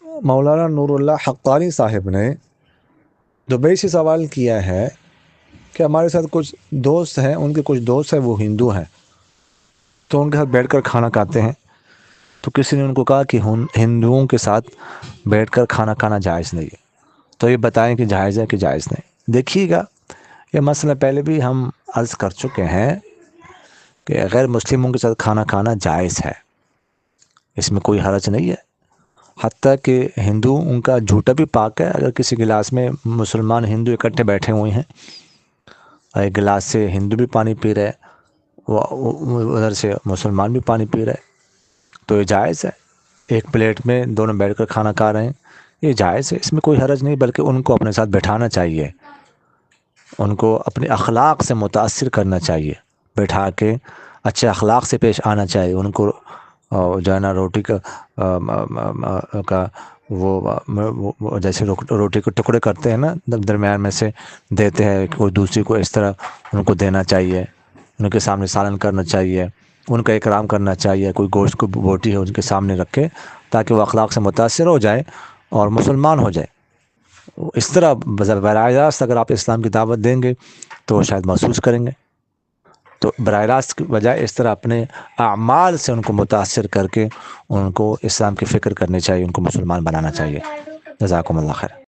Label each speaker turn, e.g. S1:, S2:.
S1: مولانا نور اللہ حقانی صاحب نے دبئی سے سوال کیا ہے کہ ہمارے ساتھ کچھ دوست ہیں، ان کے کچھ دوست ہیں وہ ہندو ہیں، تو ان کے ساتھ بیٹھ کر کھانا کھاتے ہیں، تو کسی نے ان کو کہا کہ ہندوؤں کے ساتھ بیٹھ کر کھانا کھانا جائز نہیں ہے، تو یہ بتائیں کہ جائز ہے کہ جائز نہیں۔ دیکھیے گا، یہ مسئلہ پہلے بھی ہم عرض کر چکے ہیں کہ غیر مسلموں کے ساتھ کھانا کھانا جائز ہے، اس میں کوئی حرج نہیں ہے۔ حتیٰ کہ ہندو ان کا جھوٹا بھی پاک ہے۔ اگر کسی گلاس میں مسلمان ہندو اکٹھے بیٹھے ہوئے ہیں اور ایک گلاس سے ہندو بھی پانی پی رہے، ادھر سے مسلمان بھی پانی پی رہے، تو یہ جائز ہے۔ ایک پلیٹ میں دونوں بیٹھ کر کھانا کھا رہے ہیں، یہ جائز ہے، اس میں کوئی حرج نہیں، بلکہ ان کو اپنے ساتھ بٹھانا چاہیے، ان کو اپنے اخلاق سے متاثر کرنا چاہیے، بٹھا کے اچھے اخلاق سے پیش آنا چاہیے۔ ان کو جو ہے نا روٹی کا وہ جیسے روٹی کے ٹکڑے کرتے ہیں نا، درمیان میں سے دیتے ہیں کوئی دوسری کو، اس طرح ان کو دینا چاہیے، ان کے سامنے سالن کرنا چاہیے، ان کا اکرام کرنا چاہیے، کوئی گوشت کو بوٹی ہے ان کے سامنے رکھے تاکہ وہ اخلاق سے متاثر ہو جائے اور مسلمان ہو جائے۔ اس طرح براہ راست اگر آپ اسلام کی دعوت دیں گے تو وہ شاید محسوس کریں گے۔ تو براہ راست کی بجائے اس طرح اپنے اعمال سے ان کو متاثر کر کے ان کو اسلام کی فکر کرنی چاہیے، ان کو مسلمان بنانا چاہیے۔ جزاکم اللہ خیر۔